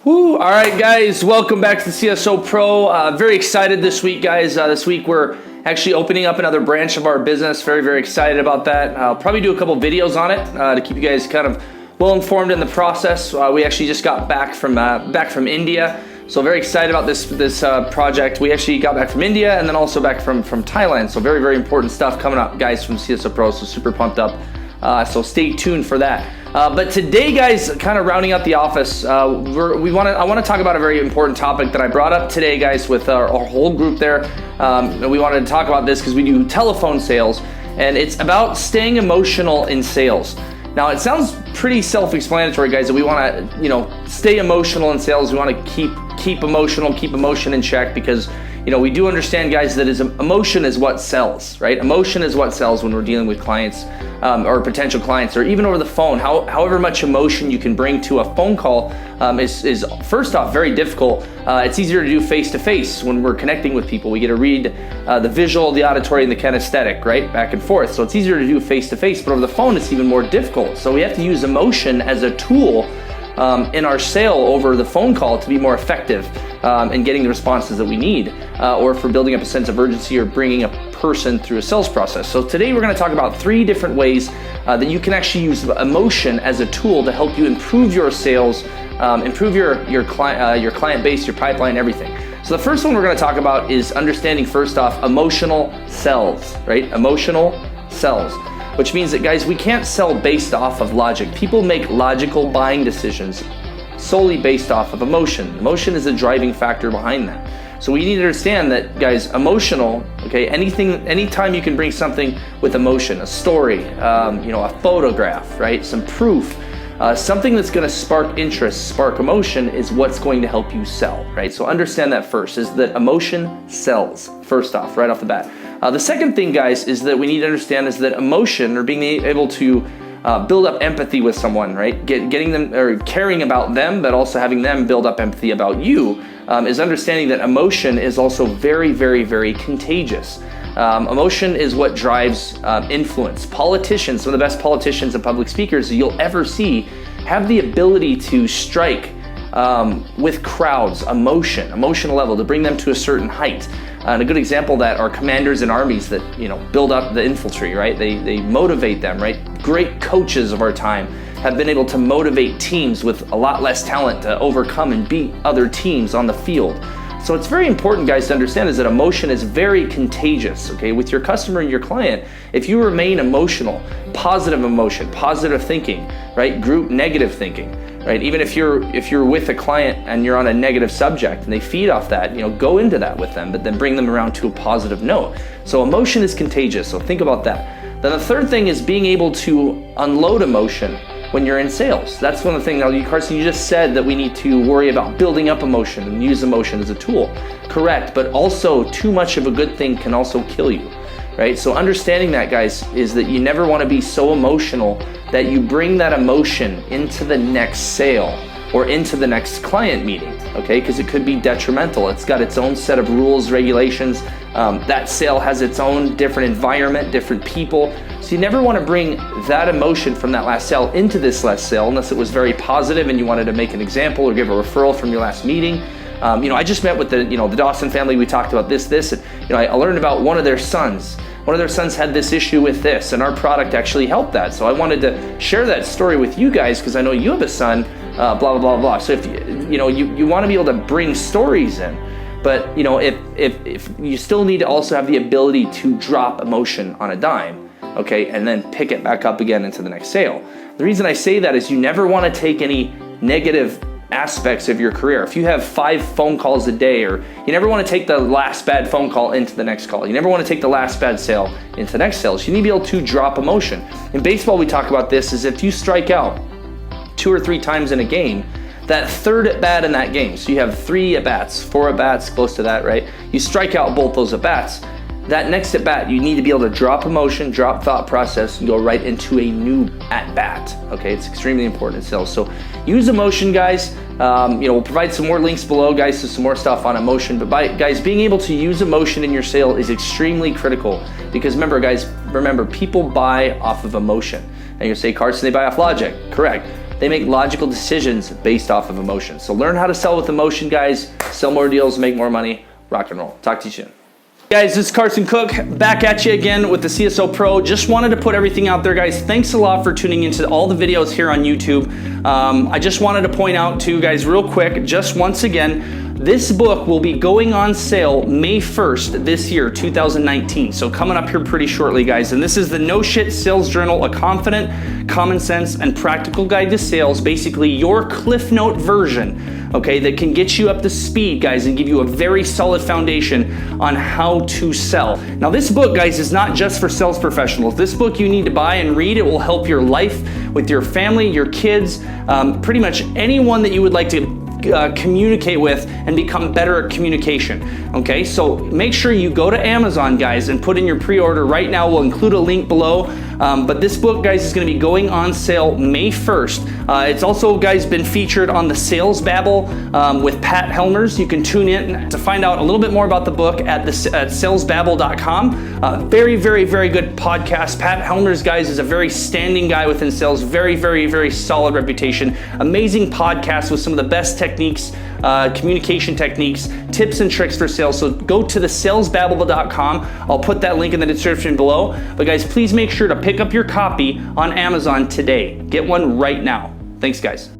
Woo. All right, guys, welcome back to the CSO Pro. Very excited this week, guys. This week we're actually opening up another branch of our business. Very, very excited about that. I'll probably do a couple videos on it to keep you guys kind of well informed in the process. We actually just got back from India, so very excited about this project. We actually got back from India and then also back from Thailand. So very, very important stuff coming up, guys, from CSO Pro. So super pumped up. So stay tuned for that. But today, guys, kind of rounding out the office, I want to talk about a very important topic that I brought up today, guys, with our whole group there. We wanted to talk about this because we do telephone sales, and it's about staying emotional in sales. Now, it sounds pretty self-explanatory, guys, that we want to, stay emotional in sales. We want to keep emotion in check because, we do understand, guys, that emotion is what sells, right? Emotion is what sells when we're dealing with clients or potential clients, or even over the phone. However much emotion you can bring to a phone call is first off very difficult. It's easier to do face-to-face when we're connecting with people. We get to read the visual, the auditory, and the kinesthetic, right? Back and forth. So it's easier to do face-to-face, but over the phone, it's even more difficult. So we have to use emotion as a tool in our sale over the phone call to be more effective in getting the responses that we need, or for building up a sense of urgency or bringing a person through a sales process. So today we're going to talk about 3 different ways that you can actually use emotion as a tool to help you improve your sales, improve your client base, your pipeline, everything. So the first one we're going to talk about is understanding, first off, emotional sells, right? Emotional sells. Which means that, guys, we can't sell based off of logic. People make logical buying decisions solely based off of emotion. Emotion is a driving factor behind that. So we need to understand that, guys, emotional, okay, anytime you can bring something with emotion, a story, a photograph, right, some proof, something that's going to spark interest, spark emotion is what's going to help you sell, right? So understand that first, is that emotion sells, first off, right off the bat. The second thing, guys, is that we need to understand is that emotion, or being able to build up empathy with someone, right? Getting them, or caring about them, but also having them build up empathy about you, is understanding that emotion is also very, very, very contagious. Emotion is what drives influence. Politicians, some of the best politicians and public speakers you'll ever see, have the ability to strike with crowds, emotional level, to bring them to a certain height. And a good example of that are commanders in armies that build up the infantry, right? They motivate them, right? Great coaches of our time have been able to motivate teams with a lot less talent to overcome and beat other teams on the field. So it's very important, guys, to understand is that emotion is very contagious, okay? With your customer and your client, if you remain emotional, positive thinking, right? Group negative thinking, right? Even if you're with a client and you're on a negative subject and they feed off that, go into that with them, but then bring them around to a positive note. So emotion is contagious, so think about that. Then the third thing is being able to unload emotion when you're in sales. That's one of the things. Now, Carson, you just said that we need to worry about building up emotion and use emotion as a tool. Correct, but also too much of a good thing can also kill you, right? So understanding that, guys, is that you never want to be so emotional that you bring that emotion into the next sale or into the next client meeting, okay? Because it could be detrimental. It's got its own set of rules, regulations. That sale has its own different environment, different people. So you never want to bring that emotion from that last sale into this last sale unless it was very positive and you wanted to make an example or give a referral from your last meeting. I just met with the Dawson family. We talked about this, and I learned about one of their sons. One of their sons had this issue with this, and our product actually helped that. So I wanted to share that story with you guys because I know you have a son, blah, blah, blah, blah. So if you want to be able to bring stories in, but if you still need to also have the ability to drop emotion on a dime, okay, and then pick it back up again into the next sale. The reason I say that is you never want to take any negative aspects of your career. If you have 5 phone calls a day, or you never want to take the last bad phone call into the next call. You never want to take the last bad sale into the next sale. So you need to be able to drop emotion. In baseball, we talk about this, is if you strike out 2 or 3 times in a game, that third at bat in that game, so you have 3 at bats, 4 at bats, close to that, right? You strike out both those at bats. That next at bat, you need to be able to drop emotion, drop thought process, and go right into a new at bat. Okay, it's extremely important in sales. So use emotion, guys. We'll provide some more links below, guys, to some more stuff on emotion. But guys, being able to use emotion in your sale is extremely critical because remember, people buy off of emotion. And you say, Carson, they buy off logic. Correct. They make logical decisions based off of emotion. So learn how to sell with emotion, guys. Sell more deals, make more money. Rock and roll. Talk to you soon. Guys, this is Carson Cook back at you again with the CSO Pro. Just wanted to put everything out there, guys. Thanks a lot for tuning into all the videos here on YouTube. I just wanted to point out to you guys real quick, just once again, this book will be going on sale May 1st this year, 2019. So coming up here pretty shortly, guys. And this is the No Shit Sales Journal, a confident, common sense, and practical guide to sales. Basically your Cliff Note version, okay, that can get you up to speed, guys, and give you a very solid foundation on how to sell. Now this book, guys, is not just for sales professionals. This book you need to buy and read. It will help your life with your family, your kids, pretty much anyone that you would like to communicate with and become better at communication. Okay, so make sure you go to Amazon, guys, and put in your pre-order right now. We'll include a link below. But this book, guys, is going to be going on sale May 1st. It's also, guys, been featured on the Sales Babble with Pat Helmers. You can tune in to find out a little bit more about the book at salesbabble.com. Very, very, very good podcast. Pat Helmers, guys, is a very standing guy within sales. Very, very, very solid reputation. Amazing podcast with some of the best techniques, communication techniques, tips and tricks for sales. So go to the salesbabble.com. I'll put that link in the description below. But guys, please make sure to pick up your copy on Amazon today. Get one right now. Thanks, guys.